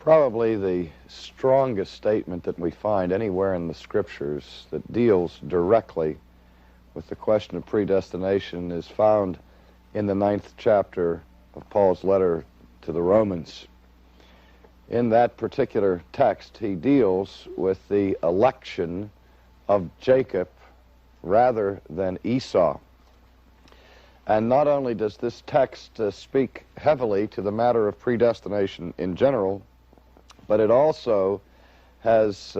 Probably the strongest statement that we find anywhere in the Scriptures that deals directly with the question of predestination is found in the 9th chapter of Paul's letter to the Romans. In that particular text, he deals with the election of Jacob rather than Esau. And not only does this text speak heavily to the matter of predestination in general, but it also has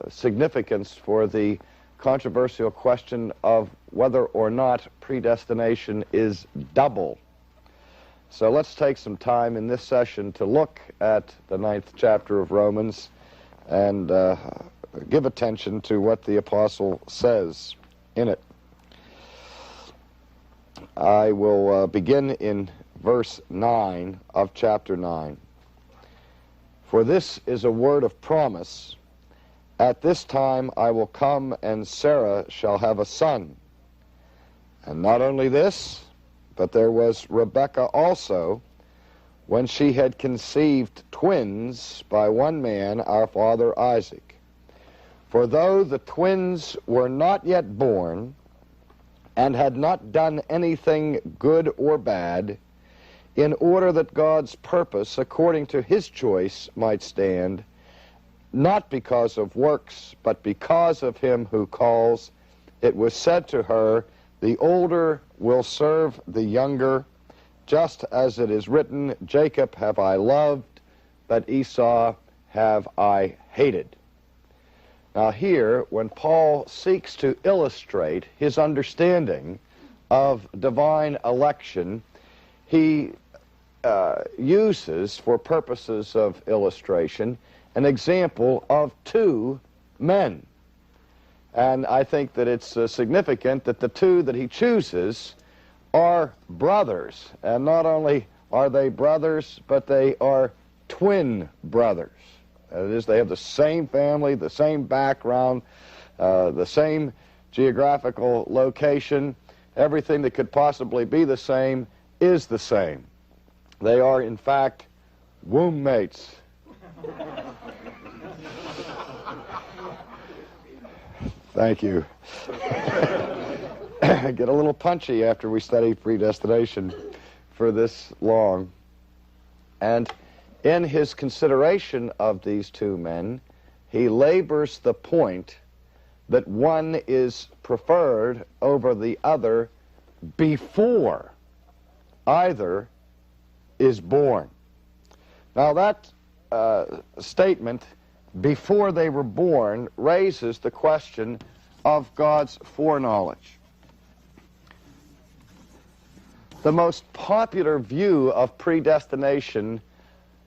significance for the controversial question of whether or not predestination is double. So let's take some time in this session to look at the 9th chapter of Romans and give attention to what the apostle says in it. I will begin in verse 9 of chapter 9. For this is a word of promise. At this time I will come, and Sarah shall have a son. And not only this, but there was Rebekah also, when she had conceived twins by one man, our father Isaac. For though the twins were not yet born, and had not done anything good or bad, in order that God's purpose, according to his choice, might stand, not because of works, but because of him who calls, it was said to her, the older will serve the younger, just as it is written, Jacob have I loved, but Esau have I hated. Now here, when Paul seeks to illustrate his understanding of divine election, he uses, for purposes of illustration, an example of two men. And I think that it's significant that the two that he chooses are brothers. And not only are they brothers, but they are twin brothers. That is, they have the same family, the same background, the same geographical location. Everything that could possibly be the same is the same. They are, in fact, womb mates. Thank you. Get a little punchy after we study predestination for this long. And in his consideration of these two men, he labors the point that one is preferred over the other before either is born. Now that statement, before they were born, raises the question of God's foreknowledge. The most popular view of predestination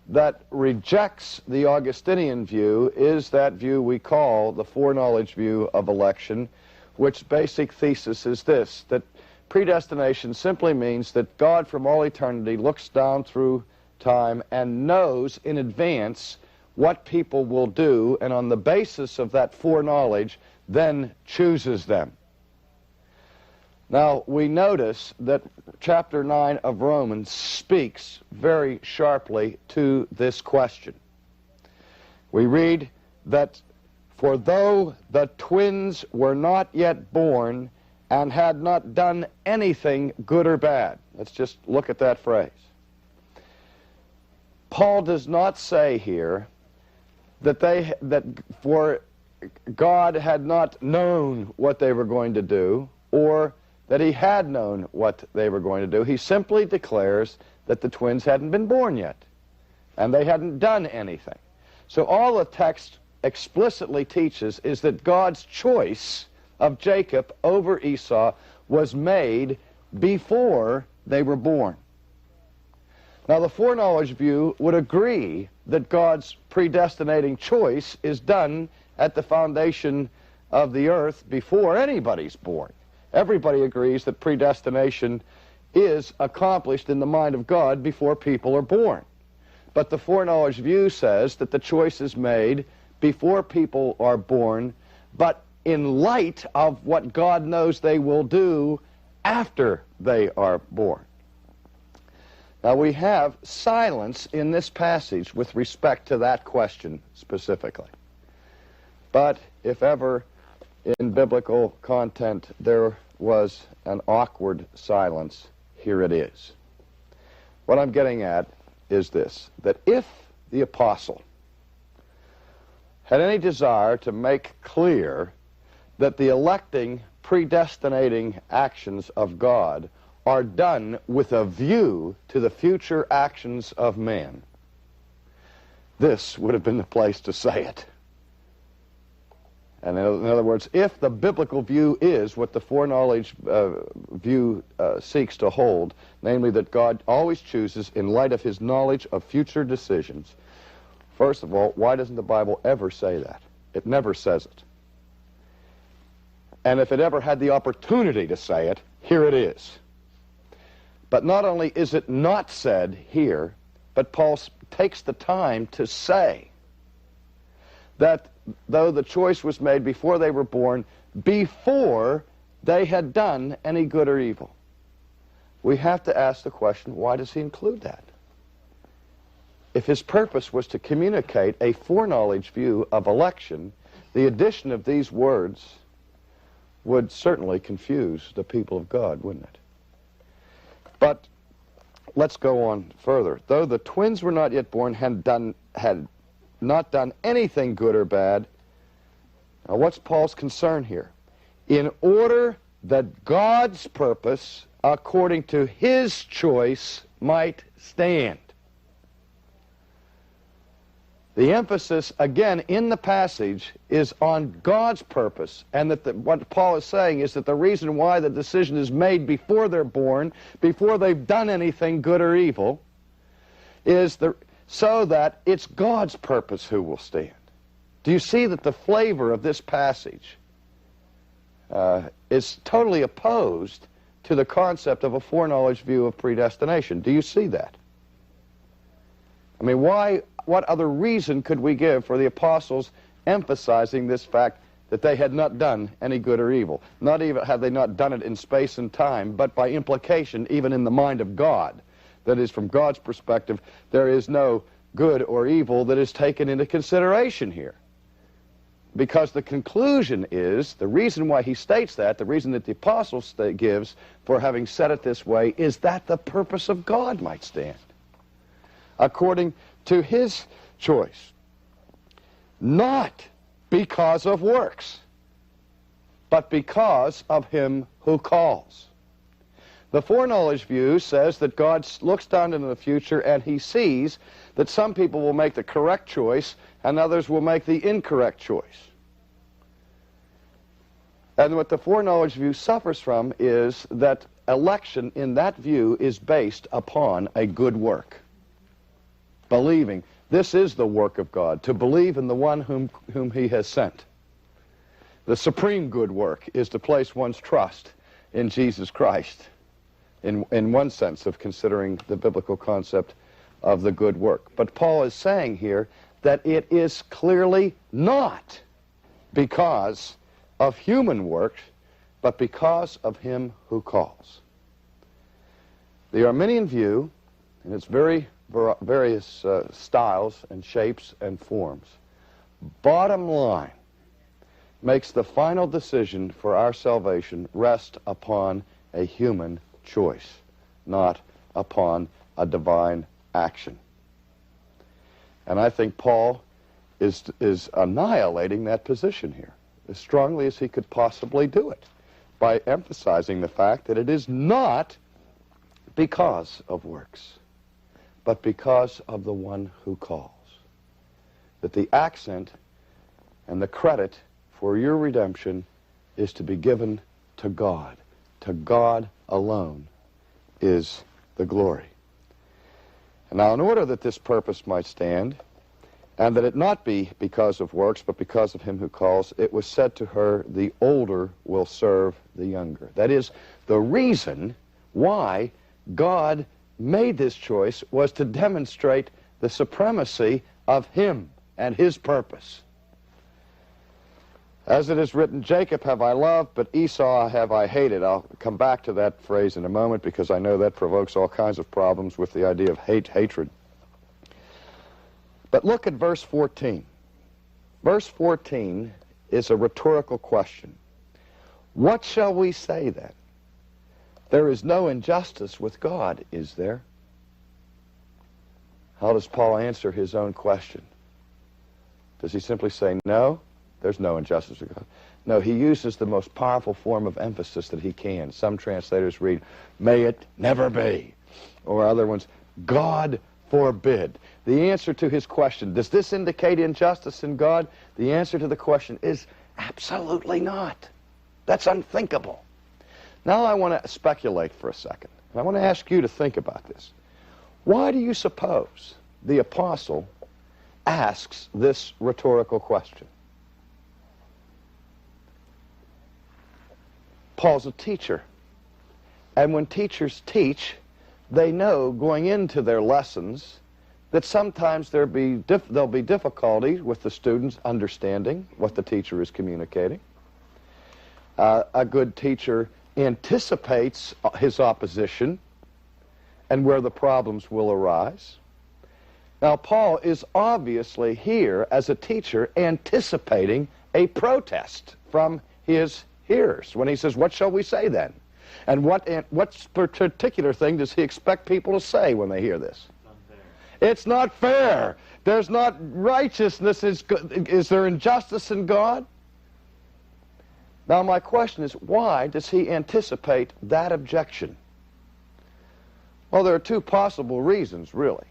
that rejects the Augustinian view is that view we call the foreknowledge view of election, which basic thesis is this, that predestination simply means that God from all eternity looks down through time and knows in advance what people will do, and on the basis of that foreknowledge then chooses them. Now, we notice that chapter 9 of Romans speaks very sharply to this question. We read that, for though the twins were not yet born and had not done anything good or bad. Let's just look at that phrase. Paul does not say here that for God had not known what they were going to do, or that he had known what they were going to do. He simply declares that the twins hadn't been born yet, and they hadn't done anything. So all the text explicitly teaches is that God's choice of Jacob over Esau was made before they were born. Now the foreknowledge view would agree that God's predestinating choice is done at the foundation of the earth before anybody's born. Everybody agrees that predestination is accomplished in the mind of God before people are born. But the foreknowledge view says that the choice is made before people are born, but in light of what God knows they will do after they are born. Now we have silence in this passage with respect to that question specifically. But if ever in biblical content there was an awkward silence, here it is. What I'm getting at is this, that if the apostle had any desire to make clear that the electing, predestinating actions of God are done with a view to the future actions of man, this would have been the place to say it. And in other words, if the biblical view is what the foreknowledge view seeks to hold, namely that God always chooses in light of his knowledge of future decisions, first of all, why doesn't the Bible ever say that? It never says it. And if it ever had the opportunity to say it, here it is. But not only is it not said here, but Paul takes the time to say that though the choice was made before they were born, before they had done any good or evil. We have to ask the question, why does he include that? If his purpose was to communicate a foreknowledge view of election, the addition of these words would certainly confuse the people of God, wouldn't it? But let's go on further. Though the twins were not yet born, had not done anything good or bad. Now what's Paul's concern here? In order that God's purpose, according to his choice, might stand. The emphasis, again, in the passage is on God's purpose, and that what Paul is saying is that the reason why the decision is made before they're born, before they've done anything good or evil, is so that it's God's purpose who will stand. Do you see that the flavor of this passage is totally opposed to the concept of a foreknowledge view of predestination? Do you see that? I mean, what other reason could we give for the apostles emphasizing this fact that they had not done any good or evil? Not even have they not done it in space and time, but by implication, even in the mind of God. That is, from God's perspective, there is no good or evil that is taken into consideration here. Because the conclusion is, the reason why he states that, the reason that the apostle gives for having said it this way, is that the purpose of God might stand, according to his choice. Not because of works, but because of him who calls. The foreknowledge view says that God looks down into the future and he sees that some people will make the correct choice and others will make the incorrect choice. And what the foreknowledge view suffers from is that election in that view is based upon a good work. Believing. This is the work of God, to believe in the one whom he has sent. The supreme good work is to place one's trust in Jesus Christ, in one sense of considering the biblical concept of the good work. But Paul is saying here that it is clearly not because of human works, but because of him who calls. The Arminian view, in its various styles and shapes and forms, bottom line, makes the final decision for our salvation rest upon a human choice, not upon a divine action. And I think Paul is annihilating that position here as strongly as he could possibly do it by emphasizing the fact that it is not because of works, but because of the one who calls. That the accent and the credit for your redemption is to be given to God. To God alone is the glory. And now in order that this purpose might stand, and that it not be because of works, but because of him who calls, it was said to her, the older will serve the younger. That is, the reason why God made this choice was to demonstrate the supremacy of him and his purpose. As it is written, Jacob have I loved, but Esau have I hated. I'll come back to that phrase in a moment because I know that provokes all kinds of problems with the idea of hatred. But look at verse 14. Verse 14 is a rhetorical question. What shall we say then? There is no injustice with God, is there? How does Paul answer his own question? Does he simply say, no, there's no injustice with God? No, he uses the most powerful form of emphasis that he can. Some translators read, may it never be. Or other ones, God forbid. The answer to his question, does this indicate injustice in God? The answer to the question is absolutely not. That's unthinkable. Now I want to speculate for a second. I want to ask you to think about this. Why do you suppose the apostle asks this rhetorical question? Paul's a teacher. And when teachers teach, they know going into their lessons that sometimes there'll be difficulty with the students understanding what the teacher is communicating. A good teacher anticipates his opposition and where the problems will arise. Now, Paul is obviously here as a teacher anticipating a protest from his hearers when he says, what shall we say then? And what particular thing does he expect people to say when they hear this? It's not fair. There's not righteousness. Is there injustice in God? Now, my question is, why does he anticipate that objection? Well, there are two possible reasons, really.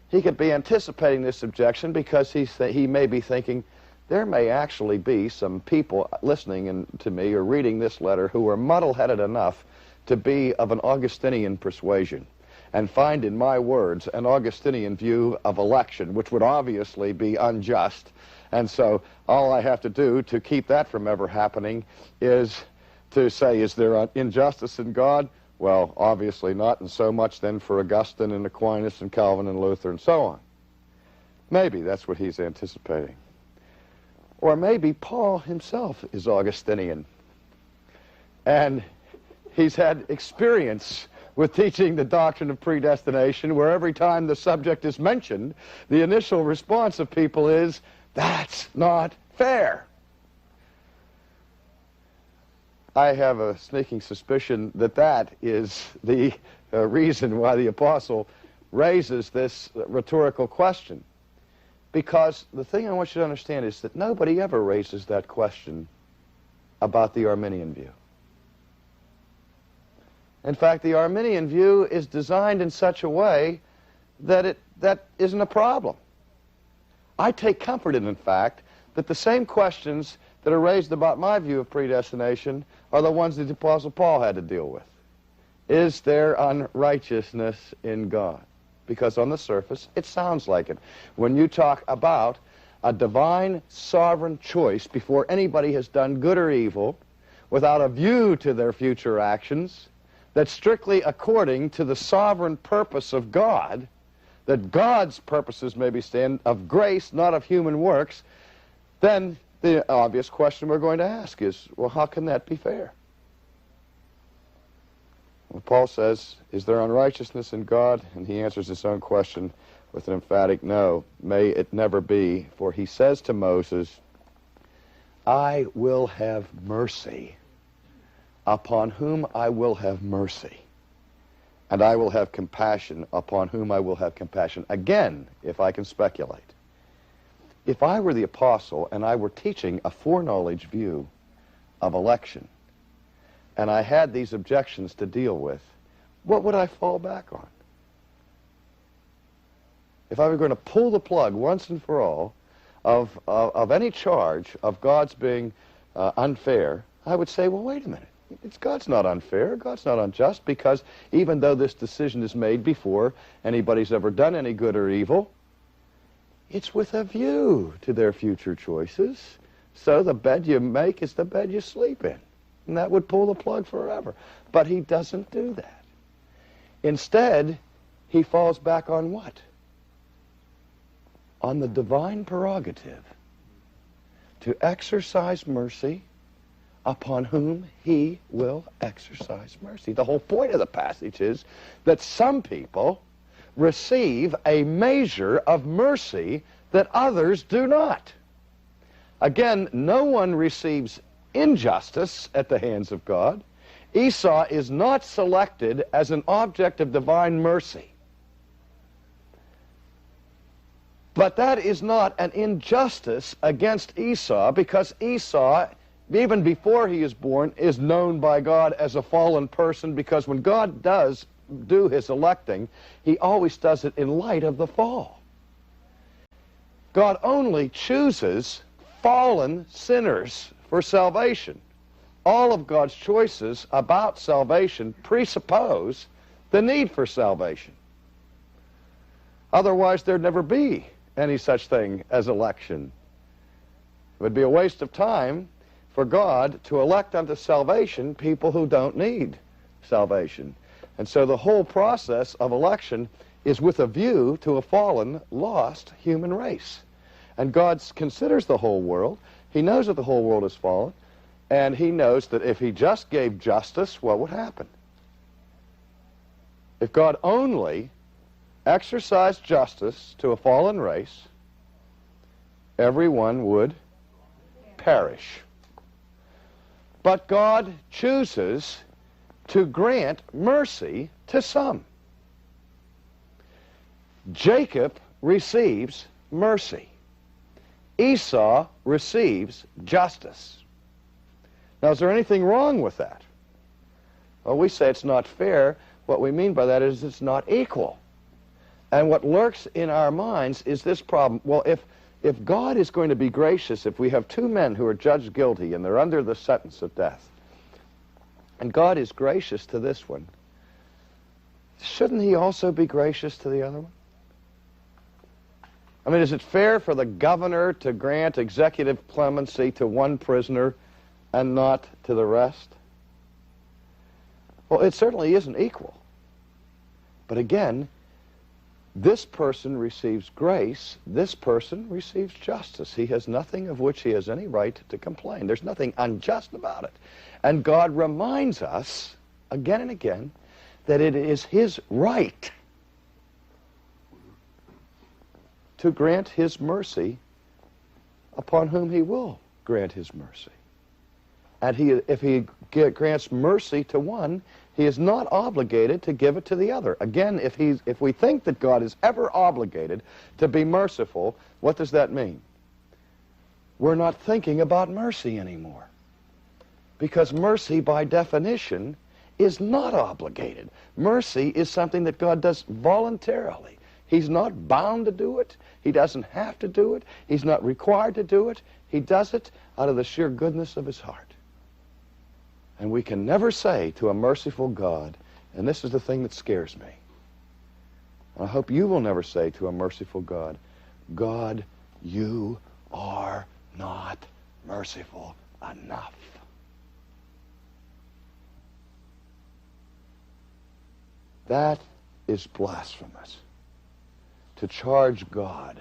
He could be anticipating this objection because he may be thinking, there may actually be some people listening to me or reading this letter who are muddle-headed enough to be of an Augustinian persuasion and find in my words an Augustinian view of election, which would obviously be unjust. And so all I have to do to keep that from ever happening is to say, is there injustice in God? Well, obviously not, and so much then for Augustine and Aquinas and Calvin and Luther and so on. Maybe that's what he's anticipating. Or maybe Paul himself is Augustinian, and he's had experience with teaching the doctrine of predestination, where every time the subject is mentioned, the initial response of people is, that's not fair. I have a sneaking suspicion that that is the reason why the apostle raises this rhetorical question. Because the thing I want you to understand is that nobody ever raises that question about the Arminian view. In fact, the Arminian view is designed in such a way that that isn't a problem. I take comfort in fact, that the same questions that are raised about my view of predestination are the ones that the Apostle Paul had to deal with. Is there unrighteousness in God? Because on the surface, it sounds like it. When you talk about a divine sovereign choice before anybody has done good or evil, without a view to their future actions, that's strictly according to the sovereign purpose of God, that God's purposes may be stand of grace, not of human works, then the obvious question we're going to ask is, well, how can that be fair? Well, Paul says, is there unrighteousness in God? And he answers his own question with an emphatic no. May it never be. For he says to Moses, I will have mercy upon whom I will have mercy. And I will have compassion upon whom I will have compassion. Again, if I can speculate. If I were the apostle and I were teaching a foreknowledge view of election, and I had these objections to deal with, what would I fall back on? If I were going to pull the plug once and for all of any charge of God's being unfair, I would say, well, wait a minute. God's not unfair. God's not unjust, because even though this decision is made before anybody's ever done any good or evil, it's with a view to their future choices. So the bed you make is the bed you sleep in. And that would pull the plug forever. But he doesn't do that. Instead, he falls back on what? On the divine prerogative to exercise mercy upon whom he will exercise mercy. The whole point of the passage is that some people receive a measure of mercy that others do not. Again, no one receives injustice at the hands of God. Esau is not selected as an object of divine mercy. But that is not an injustice against Esau, because Esau, even before he is born, is known by God as a fallen person, because when God does do his electing, he always does it in light of the fall. God only chooses fallen sinners for salvation. All of God's choices about salvation presuppose the need for salvation. Otherwise, there'd never be any such thing as election. It would be a waste of time for God to elect unto salvation people who don't need salvation. And so the whole process of election is with a view to a fallen, lost human race. And God considers the whole world. He knows that the whole world is fallen. And he knows that if he just gave justice, what would happen? If God only exercised justice to a fallen race, everyone would perish. But God chooses to grant mercy to some. Jacob receives mercy. Esau receives justice. Now, is there anything wrong with that? Well, we say it's not fair. What we mean by that is it's not equal. And what lurks in our minds is this problem. Well, if God is going to be gracious, if we have two men who are judged guilty and they're under the sentence of death, and God is gracious to this one, shouldn't he also be gracious to the other one? I mean, is it fair for the governor to grant executive clemency to one prisoner and not to the rest? Well, it certainly isn't equal. But again, this person receives grace, this person receives justice. He has nothing of which he has any right to complain. There's nothing unjust about it. And God reminds us again and again that it is his right to grant his mercy upon whom he will grant his mercy. And if he grants mercy to one, he is not obligated to give it to the other. Again, if we think that God is ever obligated to be merciful, what does that mean? We're not thinking about mercy anymore. Because mercy, by definition, is not obligated. Mercy is something that God does voluntarily. He's not bound to do it. He doesn't have to do it. He's not required to do it. He does it out of the sheer goodness of his heart. And we can never say to a merciful God, and this is the thing that scares me, I hope you will never say to a merciful God, God, you are not merciful enough. That is blasphemous. To charge God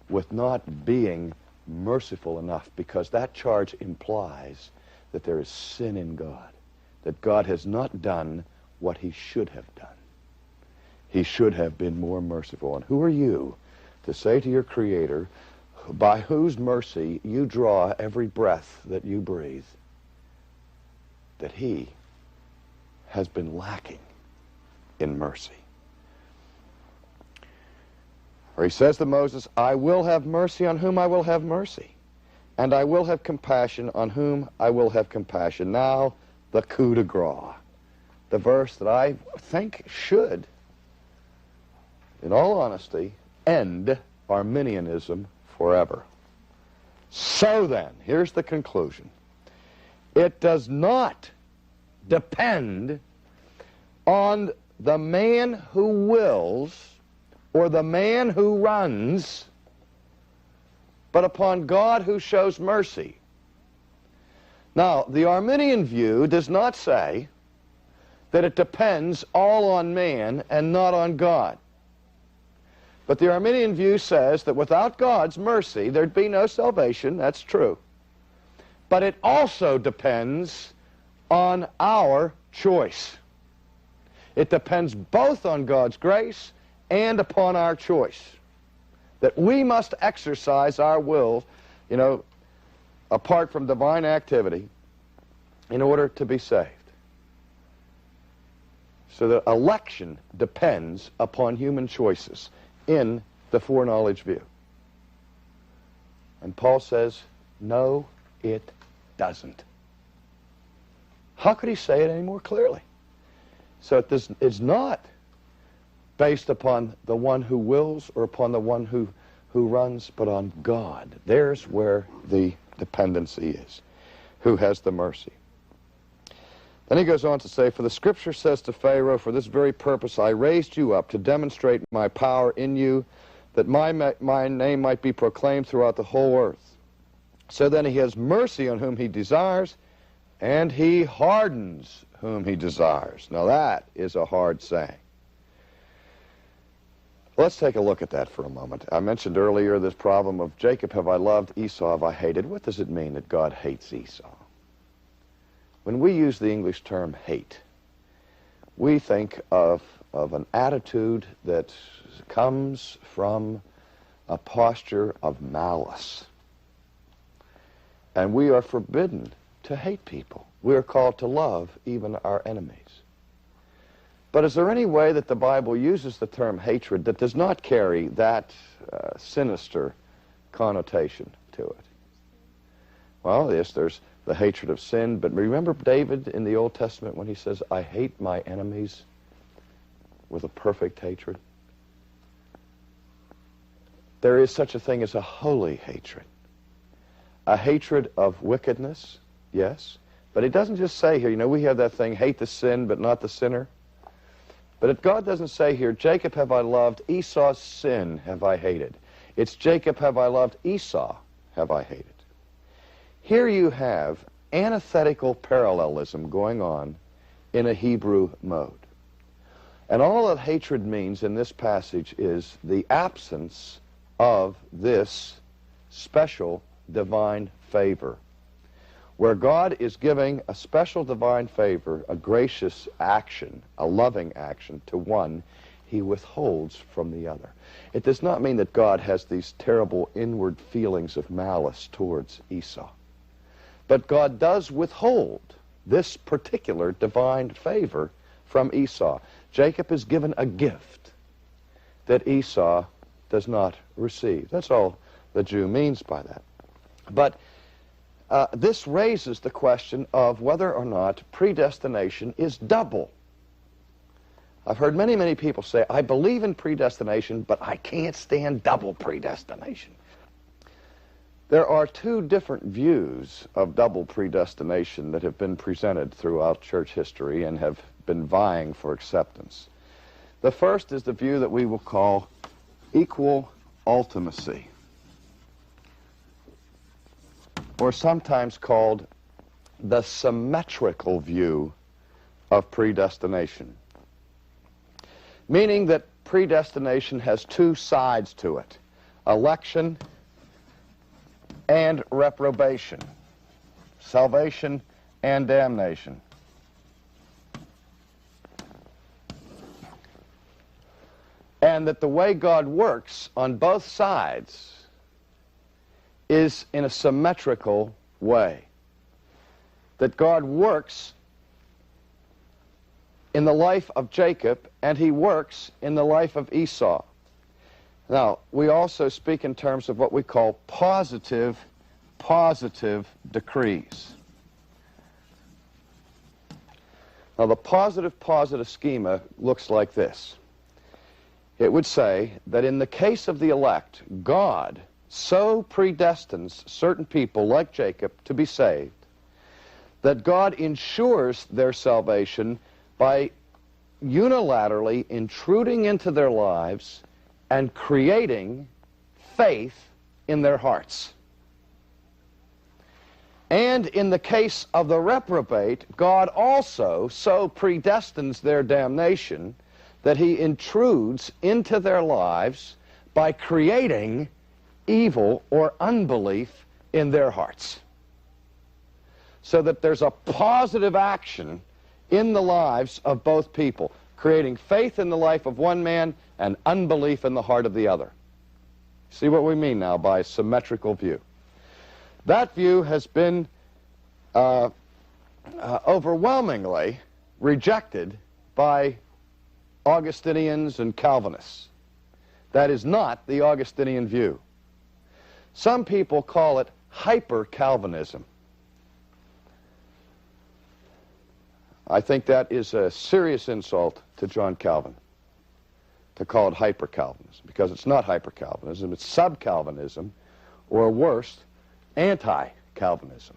with not being merciful enough, because that charge implies that there is sin in God, that God has not done what he should have done. He should have been more merciful. And who are you to say to your Creator, by whose mercy you draw every breath that you breathe, that he has been lacking in mercy? For he says to Moses, I will have mercy on whom I will have mercy, and I will have compassion on whom I will have compassion. Now, the coup de grace, the verse that I think should, in all honesty, end Arminianism forever. So then, here's the conclusion. It does not depend on the man who wills or the man who runs, but upon God who shows mercy. Now, the Arminian view does not say that it depends all on man and not on God. But the Arminian view says that without God's mercy, there'd be no salvation. That's true. But it also depends on our choice. It depends both on God's grace and upon our choice. That we must exercise our will, apart from divine activity, in order to be saved. So the election depends upon human choices in the foreknowledge view. And Paul says, no, it doesn't. How could he say it any more clearly? So it's not based upon the one who wills or upon the one who runs, but on God. There's where the dependency is, who has the mercy. Then he goes on to say, for the scripture says to Pharaoh, for this very purpose I raised you up to demonstrate my power in you, that my name might be proclaimed throughout the whole earth. So then he has mercy on whom he desires, and he hardens whom he desires. Now that is a hard saying. Let's take a look at that for a moment. I mentioned earlier this problem of Jacob have I loved, Esau have I hated. What does it mean that God hates Esau? When we use the English term hate, we think of an attitude that comes from a posture of malice. And we are forbidden to hate people. We are called to love even our enemies. But is there any way that the Bible uses the term hatred that does not carry that sinister connotation to it? Well, yes, there's the hatred of sin, but remember David in the Old Testament when he says, I hate my enemies with a perfect hatred? There is such a thing as a holy hatred. A hatred of wickedness, yes, but it doesn't just say here, we have that thing, hate the sin but not the sinner. But if God doesn't say here, Jacob have I loved, Esau's sin have I hated. It's Jacob have I loved, Esau have I hated. Here you have antithetical parallelism going on in a Hebrew mode. And all that hatred means in this passage is the absence of this special divine favor. Where God is giving a special divine favor, a gracious action, a loving action to one, he withholds from the other. It does not mean that God has these terrible inward feelings of malice towards Esau. But God does withhold this particular divine favor from Esau. Jacob is given a gift that Esau does not receive. That's all the Jew means by that. But this raises the question of whether or not predestination is double. I've heard many, many people say, I believe in predestination, but I can't stand double predestination. There are two different views of double predestination that have been presented throughout church history and have been vying for acceptance. The first is the view that we will call equal ultimacy, or sometimes called the symmetrical view of predestination, meaning that predestination has two sides to it, election and reprobation, salvation and damnation. And that the way God works on both sides is in a symmetrical way. That God works in the life of Jacob and he works in the life of Esau. Now, we also speak in terms of what we call positive decrees. Now, the positive schema looks like this. It would say that in the case of the elect, God so predestines certain people like Jacob to be saved that God ensures their salvation by unilaterally intruding into their lives and creating faith in their hearts. And in the case of the reprobate, God also so predestines their damnation that he intrudes into their lives by creating evil or unbelief in their hearts. So that there's a positive action in the lives of both people, creating faith in the life of one man and unbelief in the heart of the other. See what we mean now by symmetrical view. That view has been overwhelmingly rejected by Augustinians and Calvinists. That is not the Augustinian view. Some people call it hyper-Calvinism. I think that is a serious insult to John Calvin to call it hyper-Calvinism, because it's not hyper-Calvinism, it's sub-Calvinism, or worse, anti-Calvinism.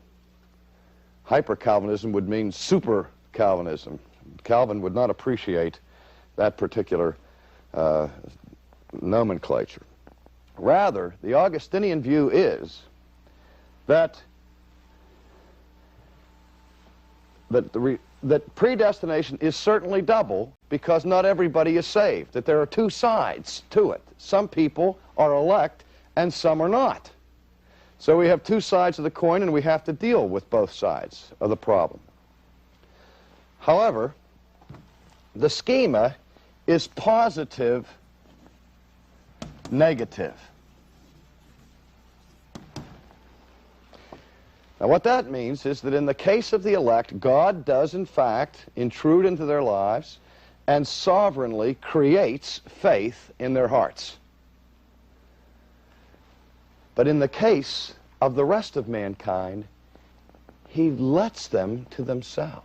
Hyper-Calvinism would mean super-Calvinism. Calvin would not appreciate that particular nomenclature. Rather, the Augustinian view is that predestination is certainly double, because not everybody is saved, that there are two sides to it. Some people are elect and some are not. So we have two sides of the coin, and we have to deal with both sides of the problem. However, the schema is positive, negative. Now what that means is that in the case of the elect, God does in fact intrude into their lives and sovereignly creates faith in their hearts. But in the case of the rest of mankind, he lets them to themselves.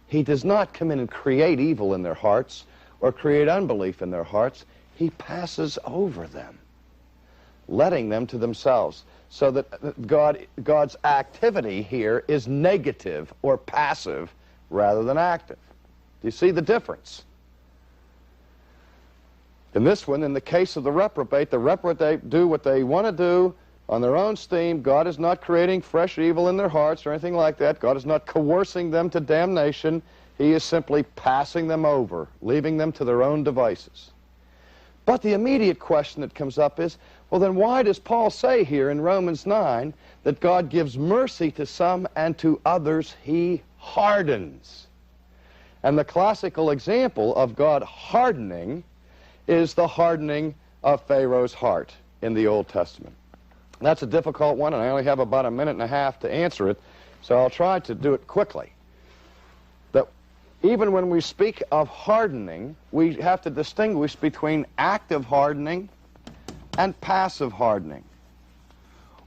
He does not come in and create evil in their hearts or create unbelief in their hearts. He passes over them, letting them to themselves. So that God's activity here is negative or passive rather than active. Do you see the difference? In this one, in the case of the reprobate do what they want to do on their own steam. God is not creating fresh evil in their hearts or anything like that. God is not coercing them to damnation. He is simply passing them over, leaving them to their own devices. But the immediate question that comes up is, well, then why does Paul say here in Romans 9 that God gives mercy to some and to others he hardens? And the classical example of God hardening is the hardening of Pharaoh's heart in the Old Testament. That's a difficult one, and I only have about a minute and a half to answer it, so I'll try to do it quickly. That even when we speak of hardening, we have to distinguish between active hardening and passive hardening,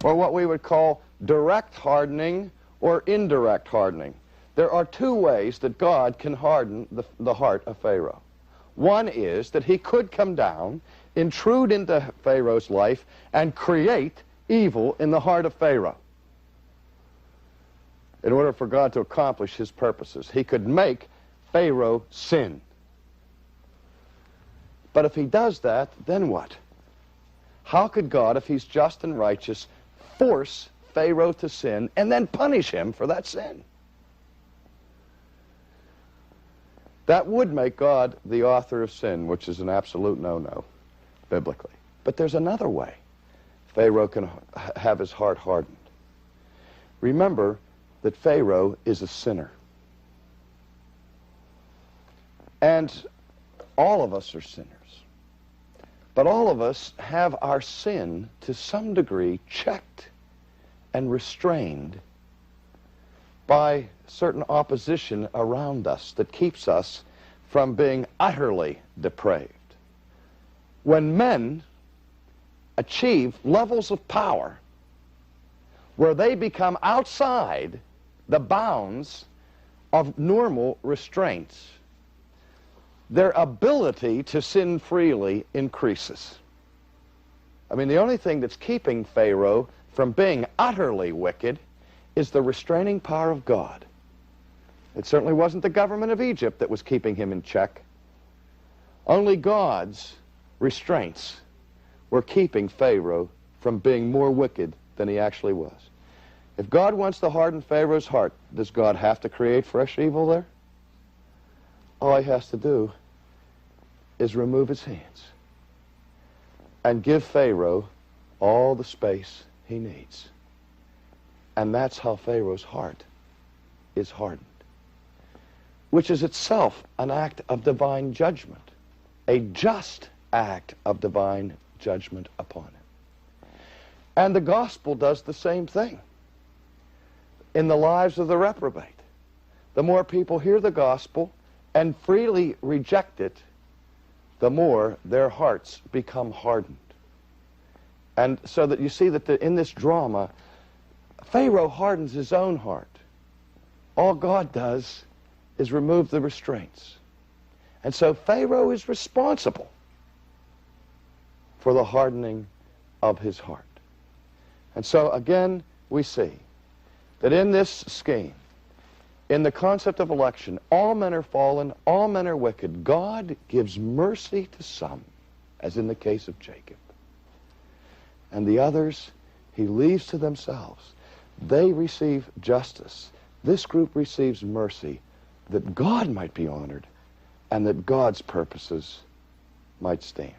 or what we would call direct hardening or indirect hardening. There are two ways that God can harden the heart of Pharaoh. One is that he could come down, intrude into Pharaoh's life, and create evil in the heart of Pharaoh in order for God to accomplish his purposes. He could make Pharaoh sin. But if he does that, then what? How could God, if he's just and righteous, force Pharaoh to sin and then punish him for that sin? That would make God the author of sin, which is an absolute no-no, biblically. But there's another way Pharaoh can have his heart hardened. Remember that Pharaoh is a sinner. And all of us are sinners. But all of us have our sin, to some degree, checked and restrained by certain opposition around us that keeps us from being utterly depraved. When men achieve levels of power where they become outside the bounds of normal restraints, their ability to sin freely increases. I mean, the only thing that's keeping Pharaoh from being utterly wicked is the restraining power of God. It certainly wasn't the government of Egypt that was keeping him in check. Only God's restraints were keeping Pharaoh from being more wicked than he actually was. If God wants to harden Pharaoh's heart, does God have to create fresh evil there? All he has to do is remove his hands. and give Pharaoh all the space he needs. And that's how Pharaoh's heart is hardened, which is itself an act of divine judgment, a just act of divine judgment upon him. And the gospel does the same thing in the lives of the reprobate. The more people hear the gospel and freely reject it, the more their hearts become hardened. And so that you see that in this drama, Pharaoh hardens his own heart. All God does is remove the restraints. And so Pharaoh is responsible for the hardening of his heart. And so again, we see that in this scheme, in the concept of election, all men are fallen, all men are wicked. God gives mercy to some, as in the case of Jacob. And the others he leaves to themselves. They receive justice. This group receives mercy, that God might be honored and that God's purposes might stand.